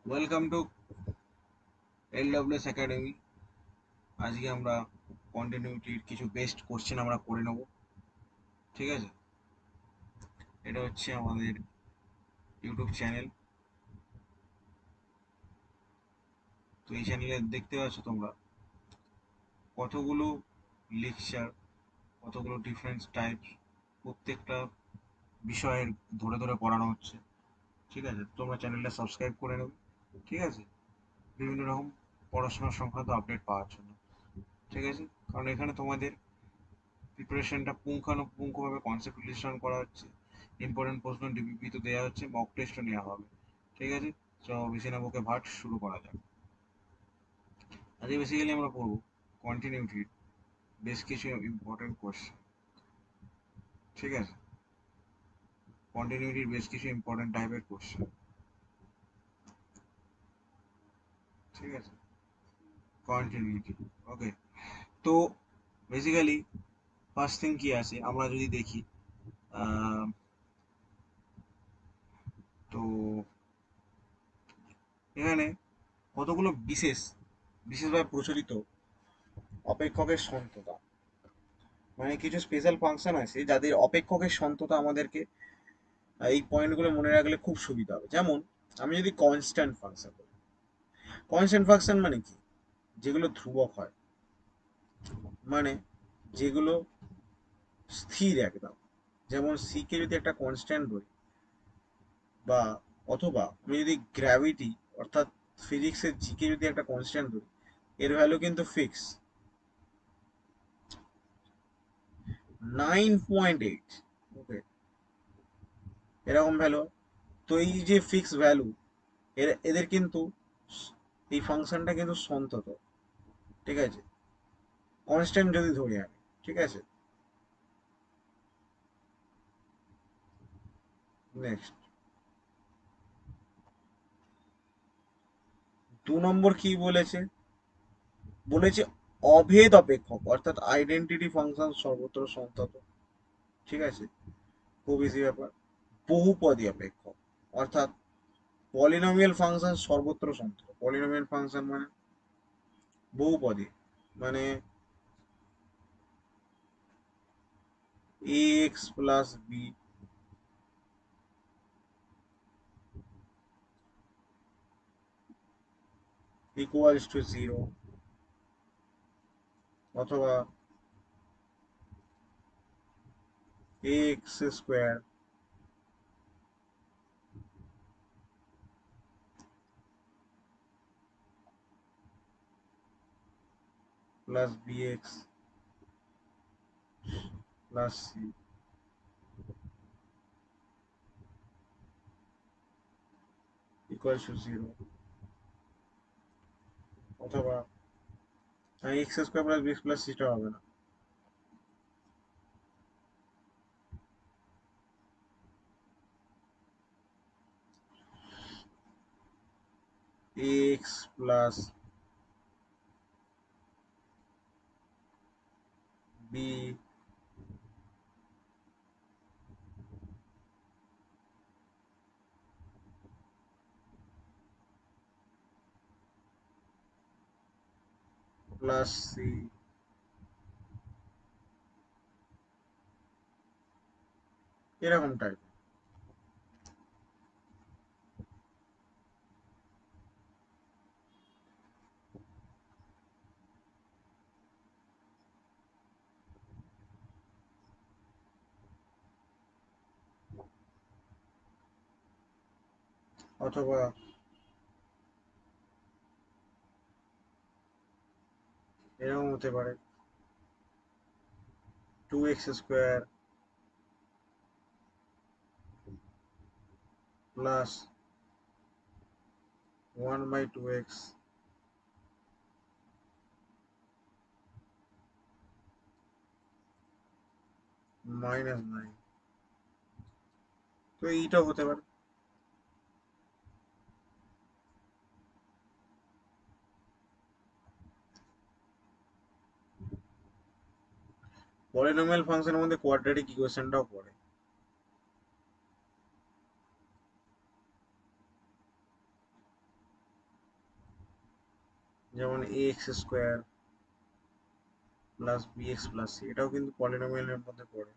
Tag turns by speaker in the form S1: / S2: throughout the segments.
S1: Welcome to LWS academy. আজকে আমরা কন্টিনিউটির কিছু বেস্ট কোশ্চেন আমরা করে নেব। ঠিক আছে, এটা হচ্ছে আমাদের ইউটিউব চ্যানেল। তো এই চ্যানেলে দেখতে পাচ্ছ তোমরা কতগুলো লেকচার, কতগুলো ডিফারেন্ট টাইপ, প্রত্যেকটা বিষয়ের ধরে ধরে পড়ানো হচ্ছে। ঠিক আছে, তোমরা চ্যানেলটা সাবস্ক্রাইব করে নেবে। ঠিক আছে, বিভিন্ন রকম পড়াশোনা সংক্রান্ত আপডেট পাওয়ার জন্য। ঠিক আছে, কারণ এখানে তোমাদের প্রিপারেশনটা পুঙ্খানুপুঙ্খভাবে কনসেপ্ট বিশ্লেষণ করা হচ্ছে। ইম্পর্টেন্ট প্রশ্ন ডিবিপি তো দেওয়া হচ্ছে, মক টেস্টও নেওয়া হবে। ঠিক আছে, তো বেশি না বকে ভাট শুরু করা যাক। আজকে বেসিক্যালি আমরা পড়বো কন্টিনিউটির বেশ কিছু ইম্পর্টেন্ট কোশ্চেন। ঠিক আছে, কন্টিনিউটির বেশ কিছু ইম্পর্টেন্ট টাইপের কোশ্চেন। ঠিক আছে, কন্টিনিউটি। ওকে, তো বেসিক্যালি ফার্স্ট থিং কি আছে আমরা যদি দেখি, আহ, তো এখানে কতগুলো বিশেষভাবে প্রচলিত অপেক্ষকের সন্ততা, মানে কিছু স্পেশাল ফাংশন আছে যাদের অপেক্ষকের সন্ততা আমাদেরকে এই পয়েন্টগুলো মনে রাখলে খুব সুবিধা হবে। যেমন আমি যদি কনস্ট্যান্ট ফাংশন বলি, কনস্ট্যান্ট ফাংশন মানে কি, যেগুলো ধ্রুবক হয়, মানে যেগুলো স্থির একদম। যেমন সি কে যদি একটা কনস্ট্যান্ট বলি, বা অথবা আমি যদি গ্র্যাভিটি অর্থাৎ ফিজিক্সের জি কে যদি একটা কনস্ট্যান্ট ধরি, এর ভ্যালু কিন্তু ফিক্স 9.8। ওকে, এরকম ভ্যালু। তো এই যে ফিক্স ভ্যালু, এদের কিন্তু এই ফাংশনটা কিন্তু সন্তত। ঠিক আছে, কনস্ট্যান্ট যদি ধরি আমি। ঠিক আছে, নেক্সট 2 নম্বর কি বলেছে, বলেছে অভেদ অপেক্ষক অর্থাৎ আইডেন্টিটি ফাংশন সর্বত্র সন্তত। ঠিক আছে, খুব ইজি ব্যাপার। বহুপদী অপেক্ষক অর্থাৎ পলিনোমিয়াল ফাংশন সর্বত্র সন্তত। পলিনোমিয়াল ফাংশন মানে বহুপদী, মানে x plus b equals to 0, অথবা x square plus b x plus c equals to 0, অথবা x square plus b x plus সিটা হবে না, x plus b plus c এরকম টাইপ। অথবা এরকম হতে পারে 2x square plus 1/2x minus 9। তো এইটা হতে পারে। পলিনোমিয়াল ফাংশনের মধ্যে কোয়াড্রেটিক ইকুয়েশনটাও পড়ে। যেমন a x square plus b x plus c, এটাও কিন্তু পলিনোমিয়ালের মধ্যে পড়ে।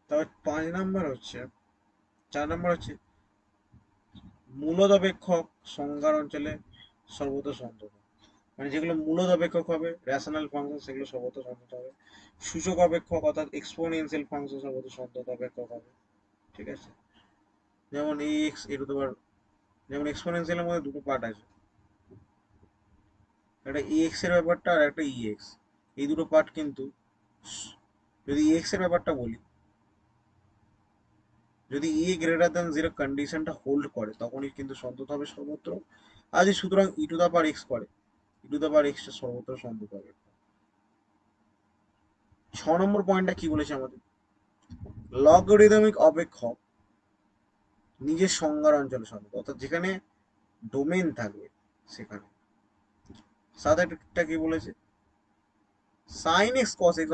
S1: তবে 5 নম্বর হচ্ছে, 4 নম্বর হচ্ছে মূলদ অপেক্ষক সংজ্ঞার অঞ্চলে সর্বত্র সন্তত। মানে যেগুলো মূলদ অপেক্ষক হবে রেশনাল ফাংশন, সেগুলো সর্বত্র সন্তত হবে। সূচক অপেক্ষক অর্থাৎ এক্সপোনেনশিয়াল ফাংশন সর্বত্র সন্তত অপেক্ষক হবে। ঠিক আছে, যেমন এই এক্স এ টু দি পাওয়ার, যেমন এক্সপোনেনশিয়ালের মধ্যে দুটো পার্ট আছে, একটা ই এক্স এর ব্যাপারটা আর একটা ই এক্স। এই দুটো পার্ট কিন্তু, যদি ই এক্স এর ব্যাপারটা বলি, যদি ই গ্রেটার দ্যান জিরো কন্ডিশনটা হোল্ড করে তখনই কিন্তু সন্তত হবে সর্বত্র। আর যদি সুতরাং ই টু দা পাওয়ার এক্স করে, ই টু দা পাওয়ার এক্সটা সর্বত্র সন্তত হবে। 6 নম্বর পয়েন্টটা কি বলেছে আমাদের, লগারিদমিক অপেক্ষক নিজের সংজ্ঞার অঞ্চলে সন্তত, অর্থাৎ যেখানে ডোমেন থাকবে সেখানে। 7টা কি বলেছে, সাইন এক্স কস এক্স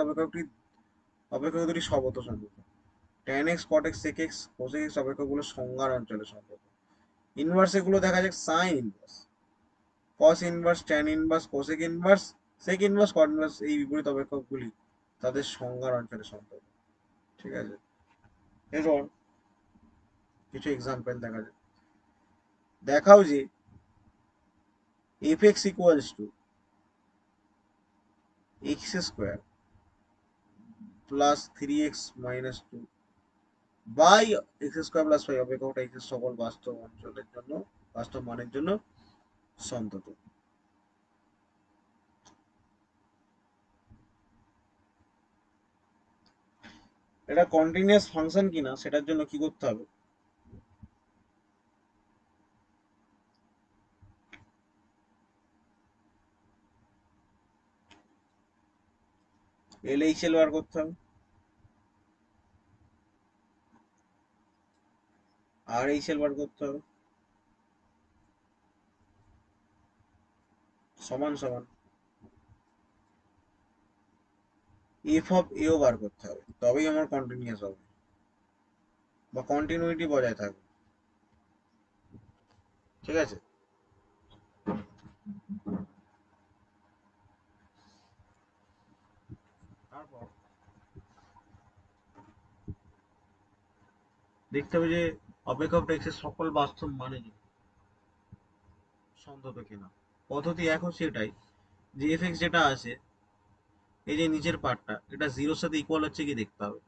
S1: অপেক্ষক দুটি সর্বত্র সন্তত। Tan x cot x sec x cosec x অপেক্ষকগুলো সংজ্ঞার অঞ্চলে সন্তত। ইনভার্স এগুলো দেখা যাক, sine inverse, cos inverse, tan inverse, cosec inverse, sec inverse, cot inverse, এই বিপরীত অপেক্ষকগুলি তাদের সংজ্ঞার অঞ্চলে সন্তত। ঠিক আছে, এরপর কিছু এক্সাম্পল দেখা যায়। দেখাও যে f x equals to x square plus 3x minus 2 by x square plus 5 অপেক্ষকটা এক্স এর সকল বাস্তব অঞ্চলের জন্য, বাস্তব মানের জন্য সন্তত। এটা কন্টিনিউয়াস ফাংশন কিনা সেটার জন্য কি করতে হবে, LHL বার করতে হবে, RHL বার করতে হবে, সমান সমান এফ অফ এও বার করতে হবে, তবেই আমার কন্টিনিউয়াস হবে বা কন্টিনিউইটি বজায় থাকবে। ঠিক আছে, তারপর দেখতে হবে যে অপেক্ষকটা এক্স এর সকল বাস্তব মানে সন্তত কিনা। পদ্ধতি এখন সেটাই, যে এফ এক্স যেটা আছে, এই যে নিচের পার্টটা, এটা জিরোর সাথে ইকুয়াল হচ্ছে কি দেখতে হবে।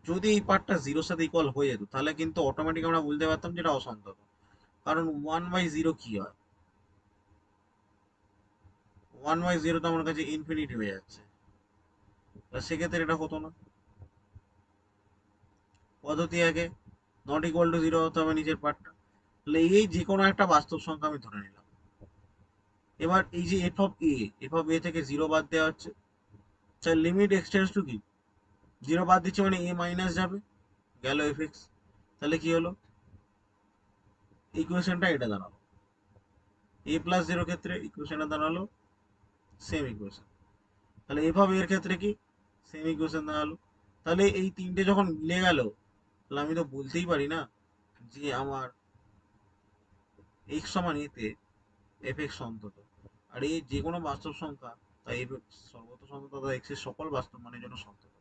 S1: যদি এই পার্টটা জিরোর সাথে ইকুয়াল হয়ে যেত তাহলে কিন্তু অটোমেটিক আমরা বুঝতে পারতাম যে এটা অসন্তত। কারণ 1/0 কি হয়, 1/0 তো আমার কাছে ইনফিনিটি হয়ে যাচ্ছে, সেক্ষেত্রে এটা হতো না। পদ্ধতি আগে নট ইকুয়াল টু জিরো হতে হবে নিচের পার্টটা, তাহলে এই যে কোনো একটা বাস্তব সংখ্যা আমি ধরে নিলাম। এবার এই যে এফ অফ এ থেকে জিরো বাদ দেওয়া হচ্ছে, তাহলে লিমিট এক্সটেন্স টু কি, জিরো বাদ দিচ্ছে মানে এ মাইনাস যাবে, গেল এফ এক্স। তাহলে কি হলো, ইকুয়েশনটা এটা দাঁড়ালো, এ প্লাস জিরো ক্ষেত্রে ইকুয়েশনটা দাঁড়ালো সেম ইকুয়েশন। তাহলে এভাবে এর ক্ষেত্রে কি, সেম ইকুয়েশন দাঁড়ালো। তাহলে এই তিনটে যখন মিলে গেল, তাহলে আমি তো বলতেই পারি না যে আমার এক্স সমান এতে এফ এক্স সন্তত। আর এই যে কোনো বাস্তব সংখ্যা, তাই এফ এক্স সর্বত্র সন্তত, তথা এক্স এর সকল বাস্তব মানের জন্য সন্তত।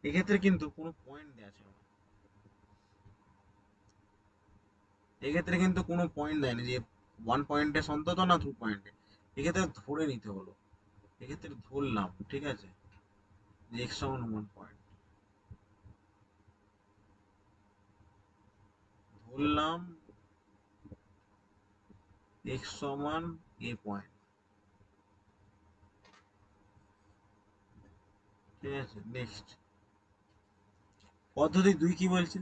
S1: এক্ষেত্রে কিন্তু কোনো পয়েন্ট দেওয়া ছিল না, এক্ষেত্রে কিন্তু কোনো পয়েন্ট দেয়নি যে 1 পয়েন্টে সন্তত না 2 পয়েন্টে। এক্ষেত্রে ধরে নিতে হলো, এক্ষেত্রে ধরলাম, ঠিক আছে, যে এক্স সমান 1 পয়েন্ট, ধরলাম এক্স সমান এ পয়েন্ট। ঠিক আছে, নেক্সট পদ্ধতি 2 কি বলছে,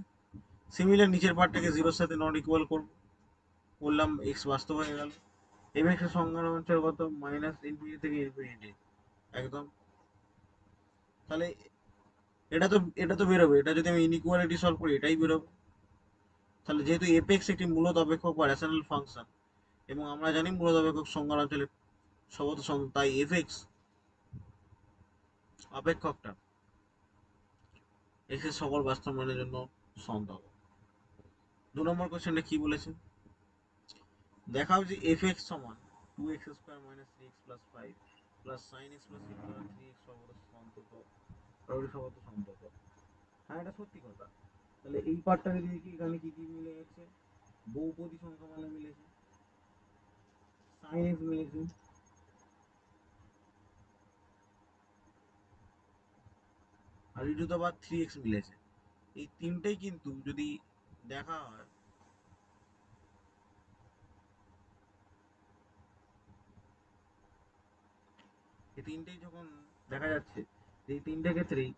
S1: সিমিলার নিচের পার্টটাকে জিরোর সাথে নট ইকুয়াল করবো, করলাম এক্স বাস্তব হয়ে গেল। এম এক্স এর সংজ্ঞার অঞ্চল কত, মাইনাস ইনফিনিটি থেকে ইনফিনিটি একদম। তাহলে এটা তো বেরোবে, এটা যদি আমি ইনইকুয়ালিটি সলভ করি এটাই বেরোবে। তাহলে যেহেতু এফ এক্স একটি মূলত অপেক্ষক বা রেশনাল ফাংশন, এবং আমরা জানি মূলত অপেক্ষক সংজ্ঞার অঞ্চলে সর্বত্র সন্তত, তাই এফ এক্স অপেক্ষকটা এক্স এর সকল বাস্তব মানের জন্য সন্তত। 2 নম্বর কোশ্চেনে কি বলেছে, দেখাও যে এফ এক্স সমান 2x² - 3x + 5 + sin x + e = 3x সর্বদা সন্তত, সর্বদা সন্তত। হ্যাঁ, এটা সত্যি কথা। তাহলে এই পার্টটা যদি দেখি, এখানে কি কি মিলে গেছে, বহুপদী সংখ্যা মানে মিলেছে, sin x মিলেছে, আর e⁻³ মিলেছে। এই তিনটেই কিন্তু যদি দেখা হয়, এই তিনটেই যখন দেখা যাচ্ছে, এই তিনটে ক্ষেত্রেই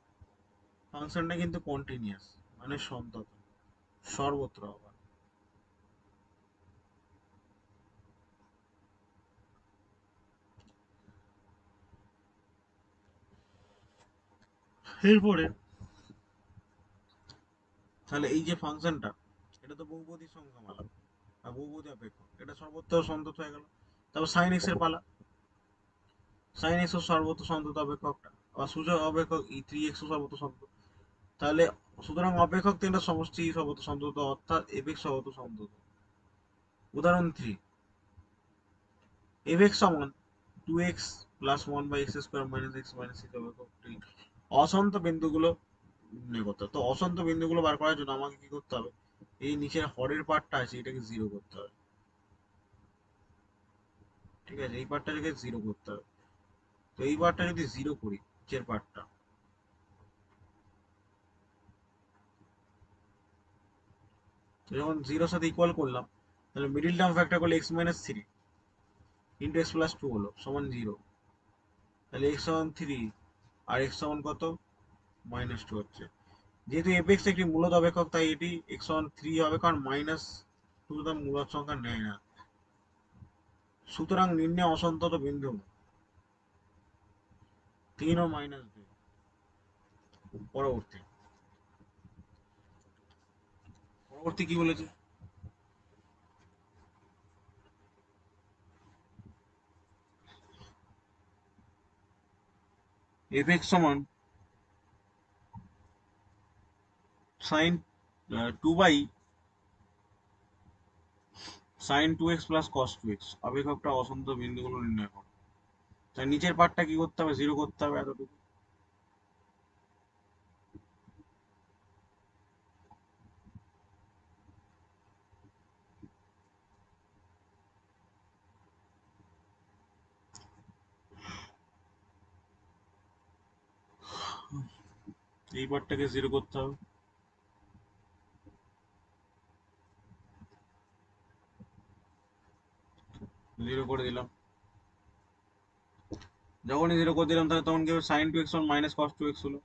S1: ফাংশনটা কিন্তু কন্টিনিউয়াস, মানে সন্তত সর্বত্র আবার। এরপরে তাহলে এই যে ফাংশনটা, এটা তো বহুপদী সংখ্যামালা বা বহুপদী অপেক্ষক, এটা সর্বত্র সন্তত হয়ে গেল। তারপর সাইন এক্স এর পালা, সাইন এক্স ও সর্বত্র সন্তত অপেক্ষকটা, আবার সূচক অপেক্ষক E3x ও সর্বত্র সন্তত। তাহলে সুতরাং অপেক্ষক তিনটা সমষ্টি সর্বত্র সন্তত, অর্থাৎ এফ এক্স সর্বত্র সন্তত। উদাহরণ 3, এফ এক্স সমান 2x + 1/x² - x - c অপেক্ষকটি অসন্ত বিন্দুগুলো নির্ণয় করতে হবে। তো অসন্ত বিন্দুগুলো বার করার জন্য আমাকে কি করতে হবে, এই নিচের হরের পার্টটা আছে এটাকে জিরো করতে হবে। ঠিক আছে, এই পার্টটাকে জিরো করতে হবে। তো এই পার্টটা যদি জিরো করি, নিচের পার্টটা, তো যখন জিরোর সাথে ইকুয়াল করলাম, তাহলে মিডিল টার্ম ফ্যাক্টর করলে x - 3 ইন্টু x + 2 হলো সমান 0। তাহলে x সমান 3 আর x সমান কত, -2 হচ্ছে। যেহেতু এফ এক্স একটি মূলত অপেক্ষক, তাই এটি x সমান 3 হবে, কারণ -2 তো মূলদ সংখ্যা নেয় না। সুতরাং নির্ণয় অসন্তত বিন্দু 3 ও -2। পরবর্তী পরবর্তী কি বলেছে, এফ এক্স সমান sine 2/sin 2x + cos 2x অপেক্ষকটা অসন্ত বিন্দুগুলো নির্ণয় করো। তাই নিচের পার্টটা কি করতে হবে, জিরো করতে হবে, এতটুকু। এই পার্টটাকে জিরো করতে হবে, জিরো করে দিলাম। যখনই জিরো করে দিলাম, তাহলে তখন কি হবে, sin 2x সমান -cos 2x হলো।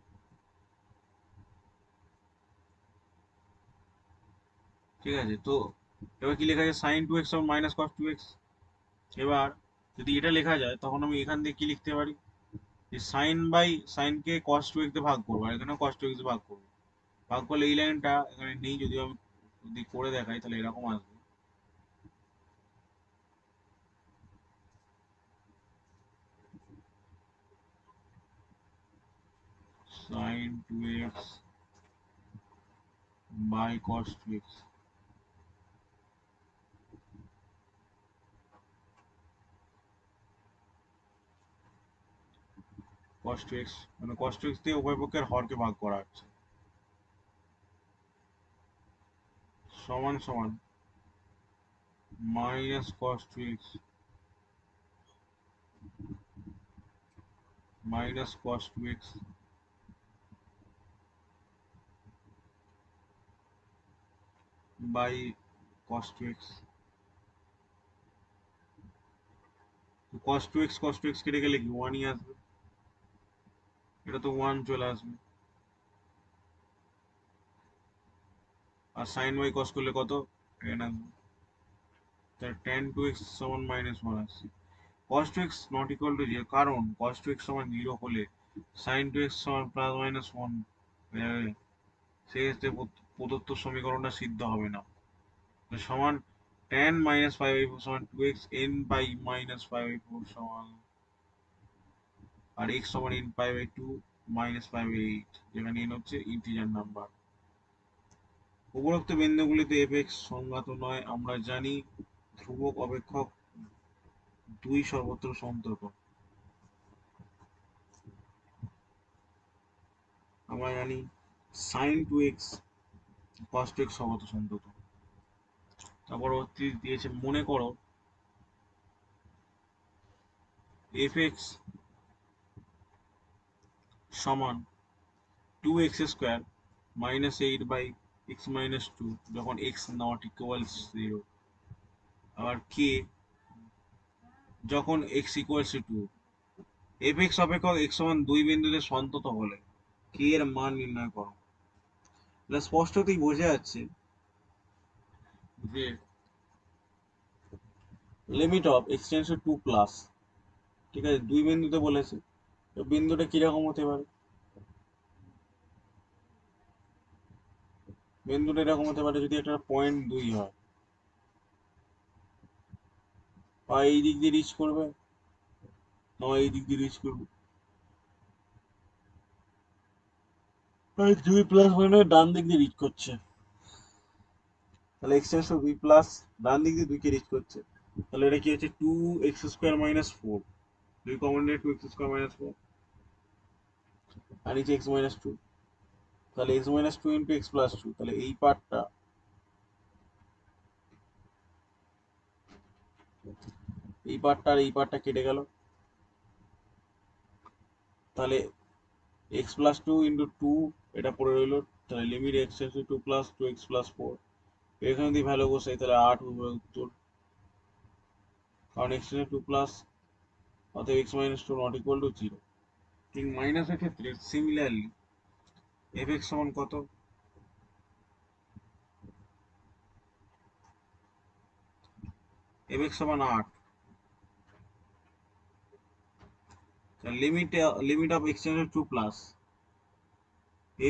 S1: ঠিক আছে, তো এবার কি লেখা যায়, sin 2x সমান -cos 2x। এবার যদি এটা লেখা যায়, তখন আমি এখান থেকে কি লিখতে পারি, যে সাইনকে cos 2x দিয়ে ভাগ করবো, আর এখানেও cos 2x দিয়ে ভাগ করবো। ভাগ করলে এই লাইনটা এখানে নেই, যদি আমি যদি করে দেখাই তাহলে এরকম আসবে, sin 2x /cos 2x। cos 2x মানে cos 2x দিয়ে উভয় পক্ষের হরকে ভাগ করা হচ্ছে, সমান সমান -cos 2x -cos 2x /cos 2x। cos 2x কেটে গেলে কি 1ই আসবে, এটা তো 1 চলে আসবে। আর sin y cos করলে কত, 10 আসবে। তাহলে tan 2x সমান -1 আসছে। cos 2x not equal two 0, কারণ cos 2x সমান 0 হলে sin 2x সমান +-1 হয়ে যাবে। সেক্ষেত্রে প্রদত্ত সমীকরণটা সিদ্ধ হবে না। সমান tan -5/4 সমান 2x n /-5/4 সমান, আর x সমান n π/2 -5 8, যেখানে n হচ্ছে ইন্টিজার নাম্বার। উপরোক্ত বিন্দুগুলিতে f(x) সংজ্ঞাত নয়। আমরা জানি ধ্রুবক অপেক্ষক দুই সর্বত্র সন্তত। আমরা জানি sin 2x cos 2x সর্বত্র সন্তত। তারপর দিয়েছে, মনে করো f(x) সমান 2x² -8/x - 2 যখন x not equals 0, আবার k যখন x equals to 2। f(x) অপেক্ষক x সমান 2 বিন্দুতে সন্তত হলে k এর মান নির্ণয় করো। এটা স্পষ্টতই বোঝা যাচ্ছে যে limit of x tends two 2 plus, ঠিক আছে, 2 বিন্দুতে বলেছে। তো বিন্দুটা কিরকম হতে পারে? বিন্দুটা এরকম হতে পারে, যদি একটা পয়েন্ট 2 হয়, বা এই দিক দিয়ে রিচ করবে, না এই দিক দিয়ে রিচ করবে। 2 প্লাস মানে ডান দিক দিয়ে রিচ করছে, তাহলে x টেন্ডস টু 2 প্লাস ডান দিক দিয়ে 2 কে রিচ করছে। তাহলে এটা কি হচ্ছে 2x² - 4, 2 কমন নিয়ে 2x² - 4, আর নিচে x - 2, তাহলে x - 2 × x + 2, তাহলে এই পার্টটা আর এই পার্টটা কেটে গেল। তাহলে x + 2 × 2 এটা পড়ে রইল। তাহলে লিমিট x → 2 + 2x + 4, এখানে যদি ভ্যালু বসাই তাহলে 8 হবে উত্তর, কারণ x → 2 প্লাস, অতএব x - 2 নট ইকুয়াল টু 0। ঠিক মাইনাসের ক্ষেত্রে সিমিলারলি f(x) সমান কত? f(x) সমান 8। তাহলে limit of x → 2 plus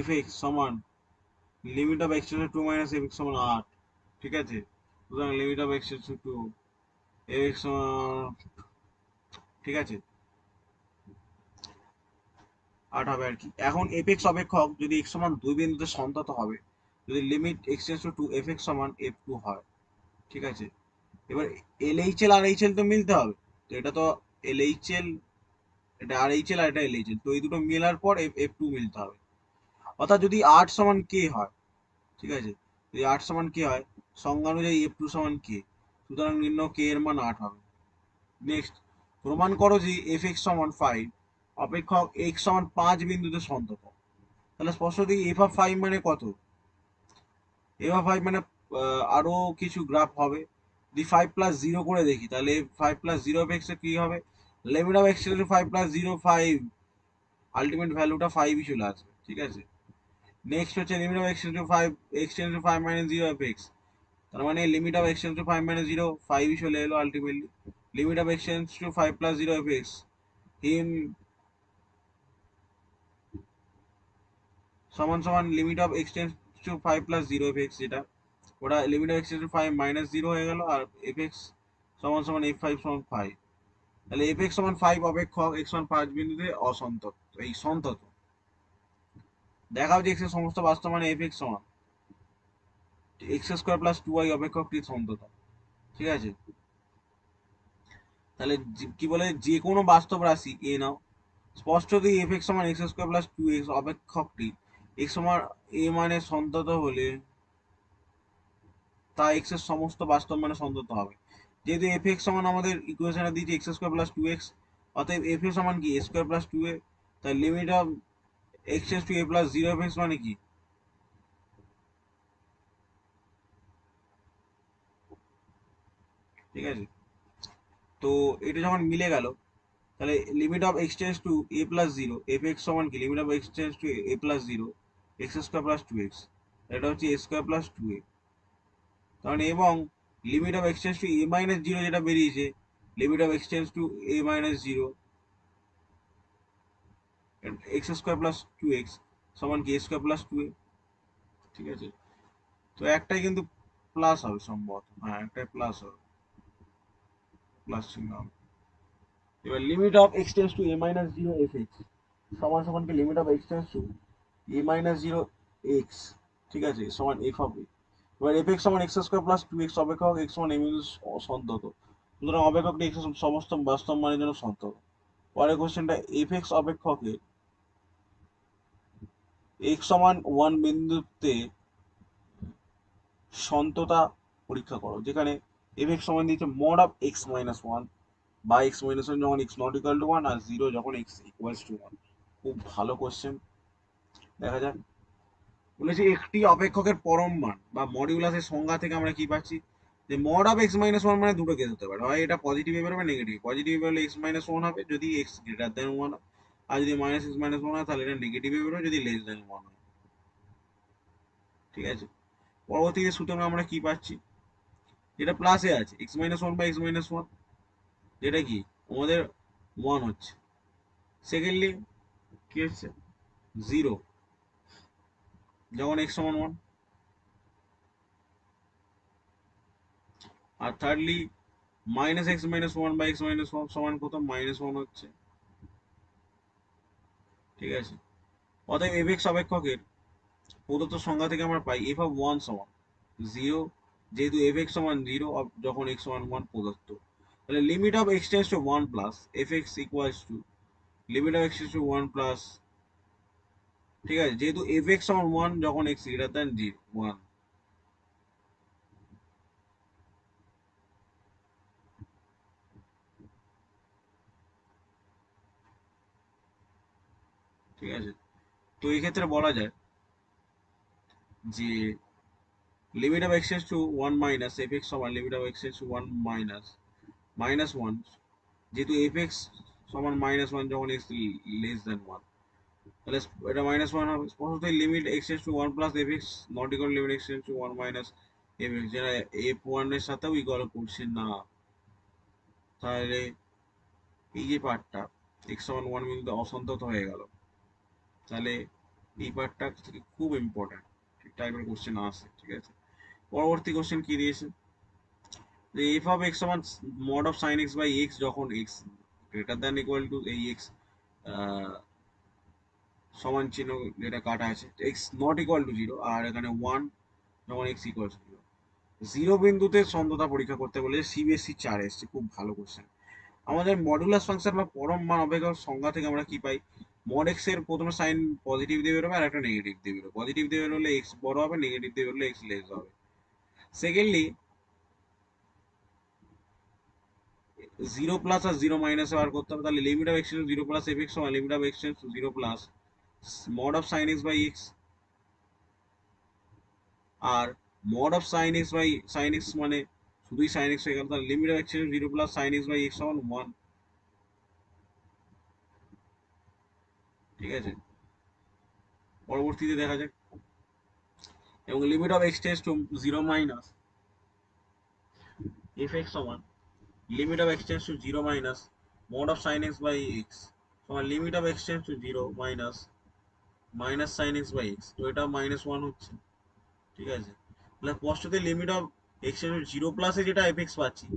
S1: f(x) সমান লিমিট অফ x → 2 - f(x) সমান 8, ঠিক আছে। সুতরাং লিমিট অফ x → 2 f(x) সমান, ঠিক আছে, 8 হবে আর কি। এখন f(x) অপেক্ষক যদি x সমান 2 বিন্দুতে সন্তত হবে, যদি লিমিট x → 2 f(x) সমান f2 হয়, ঠিক আছে। এবার LHL আর HL তো মিলতে হবে, তো এটা তো LHL, এটা RHL আর এটা LHL, তো এই দুটো মেলার পর f2 মিলতে হবে। অর্থাৎ যদি 8 সমান k হয়, ঠিক আছে, যদি 8 সমান k হয়, সংজ্ঞা অনুযায়ী f2 সমান k, সুতরাং নির্ণয় k এর মান 8 হবে। নেক্সট, প্রমাণ করো যে f(x) সমান 5 অপেক্ষক x সমান 5 বিন্দুতে সন্তত। তাহলে স্পষ্টতই f(5) মানে কত? f(5) মানে আরো কিছু গ্রাফ হবে। যদি 5 + 0 করে দেখি, তাহলে 5 + 0 f(x) এর কি হবে? লিমিট অফ x → 5 + 0 5, আলটিমেট ভ্যালুটা 5ই চলে আসবে, ঠিক আছে। নেক্সট হচ্ছে লিমিট অফ x → 5 - 0 f(x), তার মানে লিমিট অফ x → 5 - 0 5ই চলে এলো ultimately. Limit of x → 5 + 0 f(x), হিম সমান সমান লিমিট অফ x → 5 + 0 f(x), যেটা ওটা লিমিট অফ x → 5 - 0 হয়ে গেল, আর f(x) সমান সমান f(5) সমান 5। তাহলে f(x) সমান 5 অপেক্ষক x সমান 5 বিন্দুতে অসন্তত, এই সন্তত। দেখাও যে x এর সমস্ত বাস্তব মানে f(x) সমান x² + 2y অপেক্ষকটি সন্তত, ঠিক আছে। তাহলে কি বলে, যে কোনো বাস্তব রাশি a নাও, স্পষ্টতই f(x) সমান x² + 2x অপেক্ষকটি x সমান a মানে সন্তত হলে তা x এর সমস্ত বাস্তব মানে সন্তত হবে। যেহেতু f(x) সমান আমাদের ইকুয়েশনে দিয়েছে x² + 2x, অতএব f এর সমান কি a² + 2a, তাই limit of x → a + 0 f(x) মানে কি, ঠিক আছে। তো এটা যখন মিলে গেল, তাহলে limit of x tends to a + 0 f(x) সমান কি limit of x tends to a + 0 x² + 2x, এটা হচ্ছে a² + 2a, কারণ এবং limit of x tends to a - 0 যেটা বেরিয়েছে, limit of x tends to a - 0 x² + 2x সমান কি a² + 2a, ঠিক আছে। তো একটাই কিন্তু প্লাস হবে সম্ভবত, হ্যাঁ একটাই প্লাস হবে, প্লাস চিহ্ন হবে। এবার limit of x tends to a - 0 f(x), সমান সমান কি limit of x tends to a minus zero x, ঠিক আছে, সমান এফ অফ এ। এবার এফ এক্স সমান x square plus two x অপেক্ষক এক্স সমান এম ইউজ সন্তত, সুতরাং অপেক্ষকটি এক্স সমস্ত বাস্তব মানের জন্য সন্তত। পরের কোশ্চেনটা এফ এক্স অপেক্ষকে এক্স সমান ওয়ান বিন্দুতে সন্ততা পরীক্ষা করো, যেখানে এফ এক্স সমান দিয়েছে mod of x minus one বা এক্স মাইনাস ওয়ান যখন x not equal to one আর জিরো যখন এক্স ইকুয়ালস টু ওয়ান। খুব ভালো কোশ্চেন, দেখা যাক। বলেছে একটি অপেক্ষকের পরম মান বা মডিউলাসের সংজ্ঞা থেকে আমরা কি পাচ্ছি, যে mod of x minus one মানে দুটো কেস হতে পারে, হয় এটা পজিটিভ বেরোবে নেগেটিভ। পজিটিভ বেরোলে এক্স মাইনাস ওয়ান হবে যদি এক্স গ্রেটার দেন ওয়ান হয়, আর যদি মাইনাস এক্স মাইনাস ওয়ান হয় তাহলে এটা নেগেটিভে বেরোবে যদি লেস দেন ওয়ান হয়, ঠিক আছে। পরবর্তীতে সুতরাং আমরা কি পাচ্ছি, যেটা প্লাসে আছে এক্স মাইনাস ওয়ান বা এক্স মাইনাস ওয়ান, যেটা কি আমাদের ওয়ান হচ্ছে। সেকেন্ডলি কি হচ্ছে, জিরো যখন এক্স সমান ওয়ান। আর thirdly minus x minus one বা এক্স মাইনাস ওয়ান সমান কত, মাইনাস ওয়ান হচ্ছে, ঠিক আছে। অতএব এফ এক্স অপেক্ষকের প্রদত্ত সংজ্ঞা থেকে আমরা পাই এফ অফ ওয়ান সমান জিরো, যেহেতু এফ এক্স সমান জিরো যখন এক্স সমান ওয়ান প্রদত্ত, তাহলে limit of x tends two one plus f x equals to limit of x tends two one plus, ঠিক আছে, যেহেতু এফ এক্স সমান ওয়ান যখন x greater than zero one, ঠিক আছে। তো এই ক্ষেত্রে বলা যায় যে limit of x tends two one minus f x সমান limit of x tends two one minus minus one, যেহেতু এফ এক্স সমান মাইনাস ওয়ান যখন এক্স লেস দেন ওয়ান, তাহলে এটা মাইনাস ওয়ান হবে। স্পষ্টতই limit x tends two one plus f x not equal limit x tends two one minus f x, যেটা F one এর সাথেও ইকুয়াল করছে না। তাহলে এই যে পার্টটা এক্স সমান ওয়ান বিন্দুতে অসন্তত হয়ে গেল, তাহলে এই পার্টটা খুব ইম্পর্টেন্ট টাইপের কোশ্চেন আসে, ঠিক আছে। পরবর্তী কোশ্চেন কি দিয়েছে, যে এফ অফ এক্স সমান mod of sine x by x যখন x greater than equal to এই এক্স সমান চিহ্ন যেটা কাটা আছে x not equal to zero, আর এখানে ওয়ান যখন x equal to zero, zero বিন্দুতে সন্ততা পরীক্ষা করতে বলে সিবিএসসি চার এসছে। খুব ভালো কোশ্চেন। আমাদের মডুলাস ফাংশন বা পরম মান অপেক্ষক সংজ্ঞা থেকে আমরা কি পাই, মড এক্স এর প্রথমে সাইন পজিটিভ দিয়ে বেরোবে আর একটা নেগেটিভ দিয়ে বেরোবে, পজিটিভ দিয়ে বেরোলে এক্স বড় হবে, নেগেটিভ দিয়ে বেরোলে এক্স লেস হবে। সেকেন্ডলি জিরো প্লাস আর জিরো মাইনাস বার করতে হবে, তাহলে limit of x zero plus f x সমান limit of x zero plus mod of sine x by x, আর mod of sine x by sine x মানে শুধুই সাইন এক্স হয়ে গেল, তাহলে limit of x zero plus sine x by x সমান one, ঠিক আছে। পরবর্তীতে দেখা যাক, এবং limit of x tends to zero minus f x সমান limit of x tends to zero minus mod of sine x by x সমান limit of x tends to zero minus minus sine x by x, তো এটা minus one হচ্ছে, ঠিক আছে। তাহলে স্পষ্টতই limit of x tends to zero প্লাসে যেটা এফ এক্স পাচ্ছি,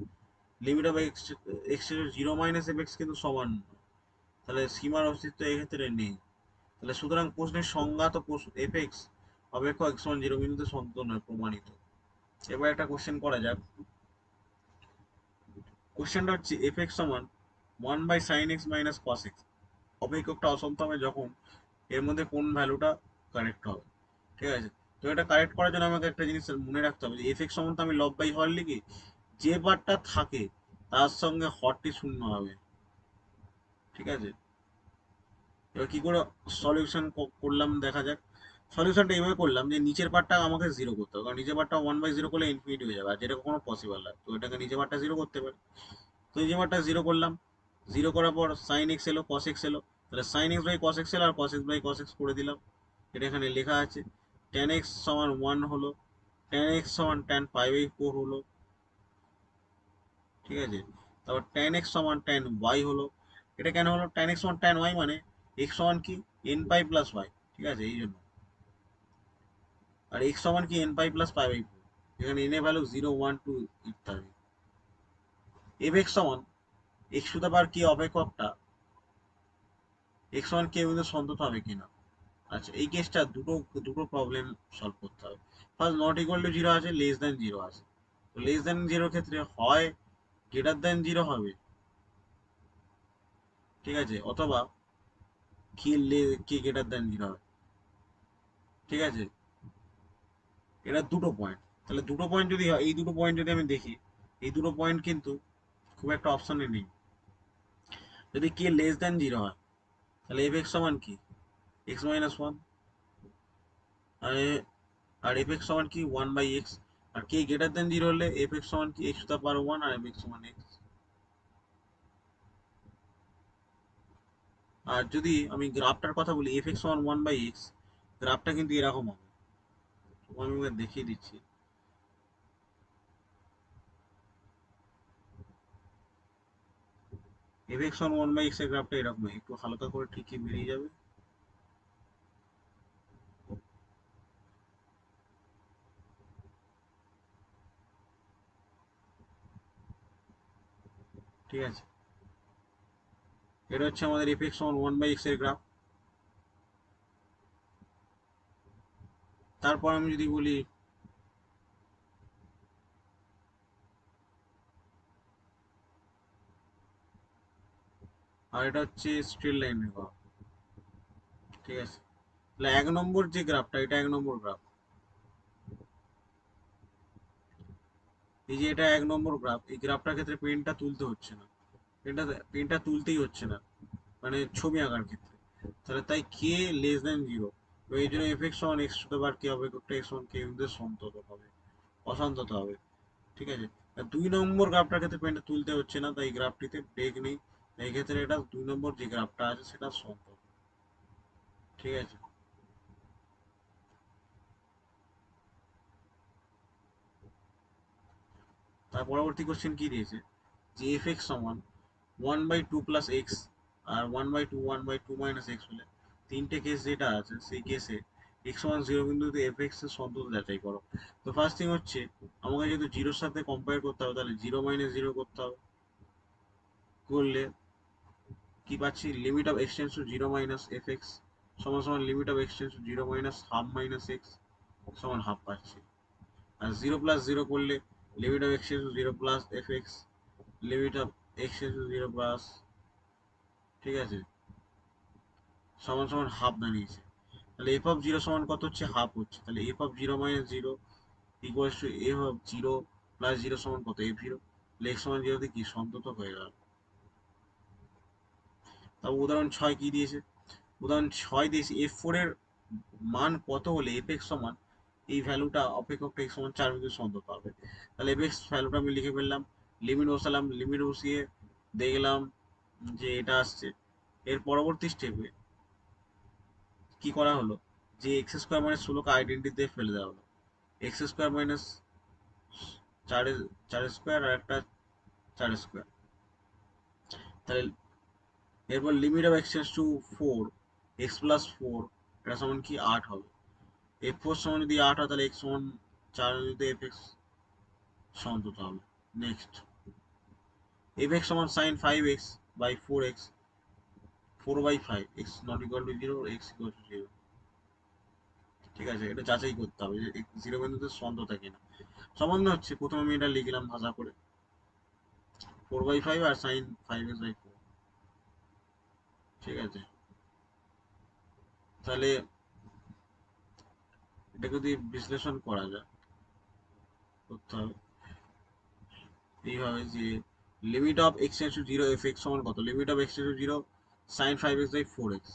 S1: limit of x x tends to zero minus f x কিন্তু সমান নয়। তাহলে সীমার অস্তিত্ব এক্ষেত্রে নেই। তাহলে সুতরাং প্রশ্নের সংজ্ঞা তো এফ এক্স অপেক্ষক এক্স সমান জিরো বিন্দুতে সন্তত নয়, প্রমাণিত। এবার একটা কোশ্চেন করা যাক। কোশ্চেনটা হচ্ছে এফ এক্স সমান one by sine x minus cos x, অপেক্ষকটা অসন্ত হবে যখন এর মধ্যে কোন ভ্যালুটা কারেক্ট হবে, ঠিক আছে। তো এটা কারেক্ট করার জন্য আমাকে একটা জিনিস মনে রাখতে হবে, যে এফ এক্স সমান তো আমি লব বাই হর লিখি, যে পার্টটা থাকে তার সঙ্গে হরটি শূন্য হবে, ঠিক আছে। এবার কি করে সলিউশন করলাম দেখা যাক। সলিউশনটা এইভাবে করলাম যে নিচের পার্টটা আমাকে জিরো করতে হবে, কারণ নিচের পার্টটা ওয়ান বাই জিরো করলে ইনফিনিটি হয়ে যাবে, আর যেটা কখনো পসিবল না, তো এটাকে নিচের পার্টটা জিরো করতে পারি। তো নিচের পার্টটা জিরো করলাম, জিরো করার পর সাইন এক্স এলো কস এক্স এলো, তাহলে sine x by cos x এলো আর cos x by cos x করে দিলাম। এটা এখানে লেখা আছে ট্যান এক্স সমান ওয়ান হলো, ট্যান এক্স সমান ট্যান পাই বাই ফোর হলো, ঠিক আছে। তারপর ট্যান এক্স সমান ট্যান ওয়াই হলো। এটা কেন হলো, ট্যান এক্স সমান ট্যান ওয়াই মানে এক্স সমান কি এন পাই প্লাস ওয়াই, ঠিক আছে, এই জন্য। আর এক্স সমান কি n pi plus pi by four, এখানে এন এর ভ্যালু জিরো ওয়ান টু ইত্যাদি। এফ এক্স সমান এক্স টু দা পাওয়ার কি অপেক্ষকটা
S2: এক্স ওয়ান কে কিন্তু সন্তত হবে কিনা। আচ্ছা, এই কেসটা দুটো দুটো প্রবলেম সলভ করতে হবে। First, not equal to zero আছে, লেস দেন জিরো আছে। তো লেস দেন জিরোর ক্ষেত্রে হয় গ্রেটার দেন জিরো হবে, ঠিক আছে, অথবা কি গ্রেটার দেন জিরো হবে, ঠিক আছে। এটা দুটো পয়েন্ট। তাহলে দুটো পয়েন্ট যদি হয়, এই দুটো পয়েন্ট যদি আমি দেখি, এই দুটো পয়েন্ট কিন্তু খুব একটা অপশনে নেই। যদি কে লেস দেন জিরো হয়, তাহলে এফ এক্স সমান কি, এক্স মাইনাস ওয়ান। আর আর এফ এক্স সমান কি, ওয়ান বাই এক্স। আর কে গ্রেটার দেন জিরো হলে এফ এক্স সমান কি, x to the power one, আর এফ এক্স সমান এক্স। আর যদি আমি গ্রাফটার কথা বলি, এফ এক্স সমান ওয়ান বাই এক্স, গ্রাফটা কিন্তু এরকম হবে। আমি দেখিয়ে দিচ্ছি। এফ এক্স সমান ওয়ান বাই এক্স এর গ্রাফটা এরকম, একটু হালকা করে ঠিকই বেরিয়ে যাবে। ঠিক আছে, এটা হচ্ছে আমাদের এফ এক্স সমান ওয়ান বাই এক্স এর গ্রাফ। তারপর আমি যদি বলি, আর এটা হচ্ছে স্ট্রেট লাইনের গ্রাফ, ঠিক আছে। তাহলে এক নম্বর যে গ্রাফটা, এটা এক নম্বর গ্রাফ। এই যে এটা এক নম্বর গ্রাফ, এই গ্রাফটার ক্ষেত্রে পেনটা তুলতে হচ্ছে না, পেনটা পেনটা তুলতেই হচ্ছে না, মানে ছবি আঁকার ক্ষেত্রে। তাহলে তাই কে লেস দেন জিরো, এই জন্য এফ এক্স সমান এক্স টু দ্য পাওয়ার কে হবে, এক্স ওয়ান কে কিন্তু সন্তত হবে, অসন্তত হবে, ঠিক আছে। আর দুই নম্বর গ্রাফটার ক্ষেত্রে পেনটা তুলতে হচ্ছে না, তাই গ্রাফটিতে ব্রেক নেই। এই ক্ষেত্রে এটা দুই নম্বর যে গ্রাফটা আছে সেটা সন্তত, ঠিক আছে। তার পরবর্তী কোশ্চেন কি দিয়েছে, যে এফ এক্স সমান one by two plus x আর one by two minus x হলে তিনটে কেস যেটা আছে সেই কেসে এক্স ওয়ান জিরো বিন্দুতে এফ এক্স এর সন্তত যাচাই করো। তো ফার্স্ট থিং হচ্ছে, আমাকে যেহেতু জিরোর সাথে কম্পেয়ার করতে হবে, তাহলে জিরো মাইনাস জিরো করতে হবে। করলে কি পাচ্ছি, limit of x tends to zero minus f x সমান সমান limit of x tends to zero minus half minus x সমান হাফ পাচ্ছি। আর জিরো প্লাস জিরো করলে limit of x tends to zero plus f x, limit of x tends to zero plus, ঠিক আছে, সমান সমান হাফ দাঁড়িয়েছে। তাহলে এফ অফ জিরো সমান কত হচ্ছে, হাফ হচ্ছে। তাহলে F of zero minus zero equals to F of zero plus zero সমান কত, এফ জিরো। এক্স সমান জিরোতে কি সন্তত হয়ে গেল। তারপর উদাহরণ ছয় কি দিয়েছে, উদাহরণ ছয় দিয়েছে এফ ফোর এর মান কত হলে এফ এক্স সমান এই ভ্যালুটা অপেক্ষক এক্স সমান চার বিন্দু সন্তত হবে। তাহলে এফ এক্স ভ্যালুটা আমি লিখে ফেললাম, লিমিট বসালাম, লিমিট বসিয়ে দেখলাম যে এটা আসছে। এর পরবর্তী স্টেপে কি করা হলো, যে এক্স স্কোয়ার মাইনাস ষোলোকে আইডেন্টি দিয়ে ফেলে দেওয়া হলো। এক্স স্কোয়ার মাইনাস চার চার স্কোয়ার আর একটা চার স্কোয়ার। তাহলে এরপর limit of x tends two four, x plus four, এটা সমান কি আট হবে। এফ ফোর সমান যদি আট হয়, তাহলে এক্স সমান চার যদি এফ এক্স সন্তত হবে। নেক্সট, এফ এক্স সমান sine five x by four x, four by five, x not equal to zero, x equal to zero, ঠিক আছে। এটা যাচাই করতে হবে যে জিরো বিন্দুতে সন্তত কিনা। সম্বন্ধ হচ্ছে, প্রথমে আমি এটা লিখলাম ভাষা করে, ফোর বাই ফাইভ আর sine five x by four, ঠিক আছে। তাহলে এটা যদি বিশ্লেষণ করা যায়, করতে হবে এইভাবে যে limit of x tends to zero f x সমান কত, limit of x tends to zero sine five x by four x.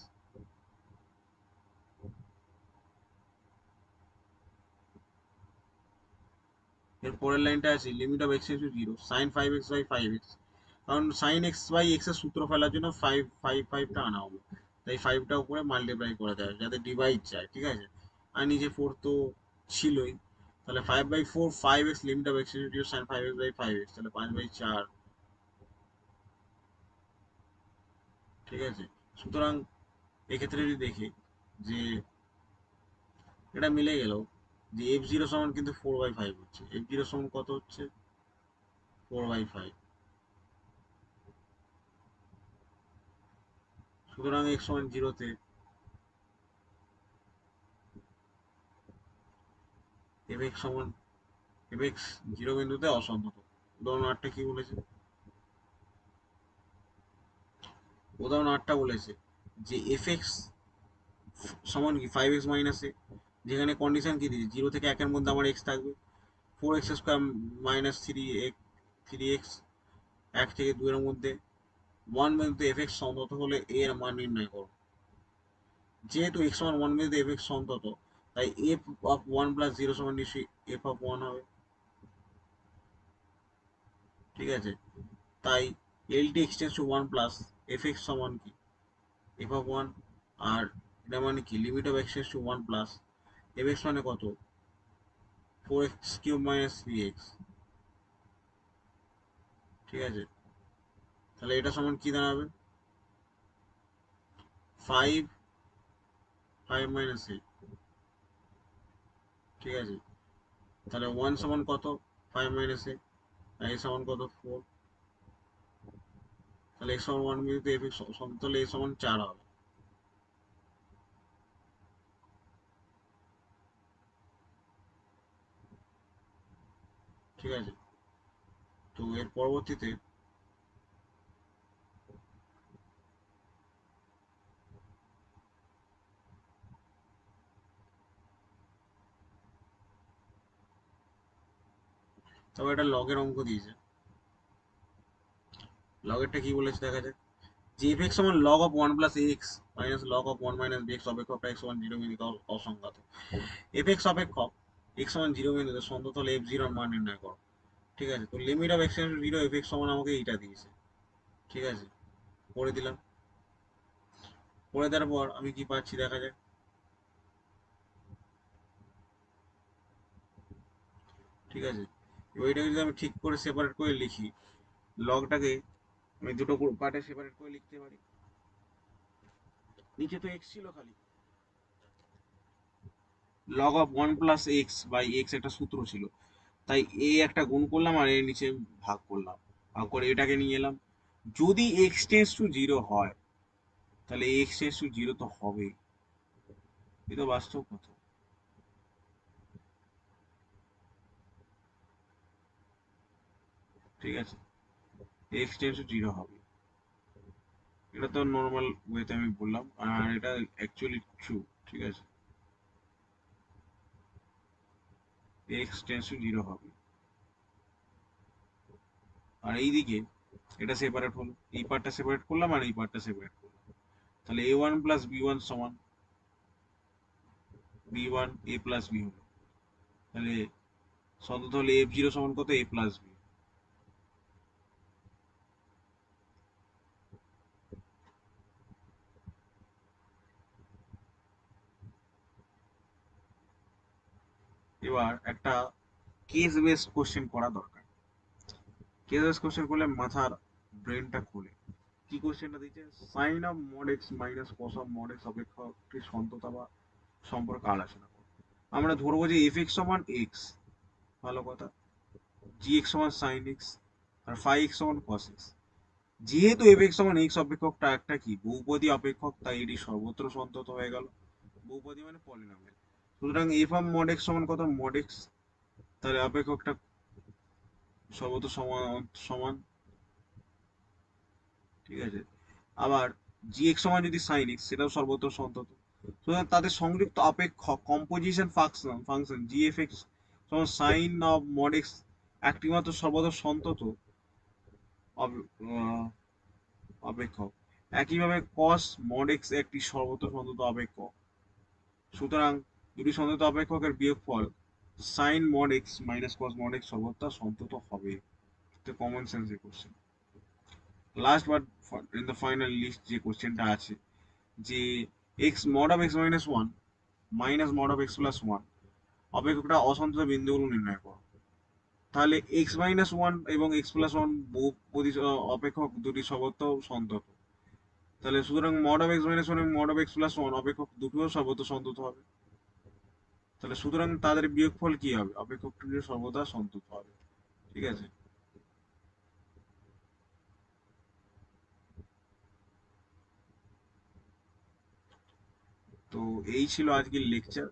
S2: এর পরের লাইনটা আছে limit of x tends to zero sine five x by five x. কারণ sine x by x এর সূত্র ফেলার জন্য ফাইভ ফাইভ ফাইভটা আনা হলো, তাই ফাইভটা উপরে মাল্টিপ্লাই করে দেয় যাতে ডিভাইড যায়, ঠিক আছে। আর নিচে ফোর তো ছিলই। তাহলে five by four, five x limit of x tends to zero sine five x by five x, তাহলে পাঁচ বাই চার, ঠিক আছে। সুতরাং এক্ষেত্রে যদি দেখি যে এটা মিলে গেল, যে এফ জিরো সমান কিন্তু ফোর বাই ফাইভ হচ্ছে, এফ জিরো সমান কত হচ্ছে, ফোর বাই ফাইভ, সুতরাং এক্স সমান জিরোতে এফ এক্স সমান এফ এক্স জিরো বিন্দুতে অসন্তত। উদাহরণ আটটা কি বলেছে? উদাহরণ আটটা বলেছে যে এফ এক্স সমান কি 5x মাইনাস এ, যেখানে কন্ডিশন কি দিয়েছে, 0 থেকে 1 এর মধ্যে আমার এক্স থাকবে, 4x স্কোয়ার মাইনাস 3x 1 থেকে 2 এর মধ্যে 1 বিন্দুতে এফ এক্স সন্তত হলে a এর মান নির্ণয় করো। যেহেতু এক্স সমান 1 বিন্দুতে এফ এক্স সন্তত, তাই এফ অফ 1 প্লাস 0 সমান নিশ্চয়ই এফ অফ 1 হবে। ঠিক আছে, তাই LT x tends to 1 plus f x সমান কি এফ অফ 1, আর এটা মানে কি limit of x tends to 1 plus f x মানে কত, 4x কিউব মাইনাস 3x। ঠিক আছে, তাহলে এটা সমান কি দাঁড়াবে, 5 5 মাইনাস 8। ঠিক আছে, তাহলে 1 সমান কত, 5 মাইনাস 8, আর a সমান কত, 4। তাহলে x সমান 1 বিন্দুতে f সমতলে a সমান 4 হবে। ঠিক আছে, তো এর পরবর্তীতে তবে এটা লগের অঙ্ক দিয়েছে। লগেরটা কি বলেছে দেখা যাক, যে f x সমান log of 1 plus x minus log of 1 minus bx অপেক্ষকটা x সমান 0 বিন্দুতে অসংখ্যাত। f x অপেক্ষক x সমান 0 বিন্দুতে সন্তত হলে f 0 এর মান নির্ণয় করো। ঠিক আছে, তো limit of x tends two 0 f x সমান আমাকে এইটা দিয়েছে। ঠিক আছে, করে দিলাম। করে দেওয়ার পর আমি কি পাচ্ছি দেখা যাক। ঠিক আছে, এবার এটাকে যদি আমি ঠিক করে সেপারেট করে লিখি, লগটাকে আমি দুটো পার্টে সেপারেট করে লিখতে পারি। নিচে তো এক্স ছিল খালি, log of 1 plus x by x একটা সূত্র ছিল, তাই এ একটা গুণ করলাম আর এর নিচে ভাগ করলাম, ভাগ করে এটাকে নিয়ে এলাম। যদি এক্স টেন্স টু জিরো হয় তাহলে এক্স টেন্স টু জিরো তো হবেই, এ তো বাস্তব কথা। ঠিক আছে, এক্স টেন্স টু জিরো হবে, এটা তো নর্মাল ওয়েতে আমি বললাম, আর এটা অ্যাকচুয়ালি ট্রু। ঠিক আছে, এক্স টেন্স টু জিরো হবে। আর এইদিকে এটা সেপারেট হলো, এই পার্টটা সেপারেট করলাম আর এই পার্টটা সেপারেট করলাম, তাহলে এ ওয়ান প্লাস বি ওয়ান সমান বি ওয়ান এ প্লাস বি হলো। তাহলে সন্তত হলে এফ জিরো সমান কত, এ প্লাস বি। এবার একটা কেস বেসড কোশ্চেন করা দরকার। কেস বেসড কোশ্চেন করলে মাথার ব্রেনটা খোলে। কি কোশ্চেনটা দিচ্ছে, sine of mod x minus cos of mod x অপেক্ষকটি সন্ততা বা সম্পর্ক আলোচনা করো। আমরা ধরবো যে এফ এক্স সমান এক্স, ভালো কথা, জি এক্স সমান সাইন এক্স, আর ফাই এক্স সমান কস এক্স। যেহেতু এফ এক্স সমান এক্স অপেক্ষকটা একটা কি বহুপদী অপেক্ষক, তাই এটি সর্বত্র সন্তত হয়ে গেল। বহুপদী মানে পলিনোমিয়াল। সুতরাং এফ অফ মড এক্স সমান কত, মড এক্স, তাহলে অপেক্ষকটা সর্বত্র সমান সমান। ঠিক আছে, আবার জি এক্স সমান যদি সাইন এক্স, সেটাও সর্বত্র সন্তত। সুতরাং তাদের সংযুক্ত অপেক্ষক কম্পোজিশন ফাংশন জি এফ এক্স সমান সাইন অফ মড এক্স একটি মাত্র সর্বত্র সন্তত অপেক্ষক। একইভাবে cos mod x একটি সর্বত্র সন্তত অপেক্ষক। সুতরাং দুটি সন্তত অপেক্ষকের বিয়োগফল sin mod x minus cos mod x সর্বত্র সন্তত হবে। এটা কমন সেন্সের question. Last but in the final list যে কোশ্চেনটা আছে, যে x mod of x minus 1 minus mod of x plus 1 অপেক্ষকটা অসন্তত বিন্দুগুলো নির্ণয় করো। তাহলে x মাইনাস 1 এবং x প্লাস 1 বহুপদী অপেক্ষক দুটি সর্বত্র সন্তত। তাহলে সুতরাং mod of x minus one এবং mod of x plus one অপেক্ষক দুটোও সর্বদা সন্তত হবে। তাহলে সুতরাং তাদের বিয়োগফল কি হবে, অপেক্ষক দুটো সর্বদা সন্তত হবে। ঠিক আছে, তো এই ছিল আজকের লেকচার।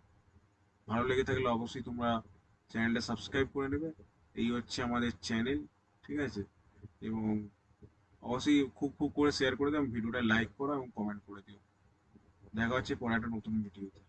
S2: ভালো লেগে থাকলে অবশ্যই তোমরা চ্যানেলটা সাবস্ক্রাইব করে নেবে। এই হচ্ছে আমাদের চ্যানেল, ঠিক আছে? এবং অবশ্যই খুব খুব করে শেয়ার করে দাও, ভিডিওটা লাইক করো এবং কমেন্ট করে দিও। দেখা হচ্ছে পরে একটা নতুন ভিডিওতে।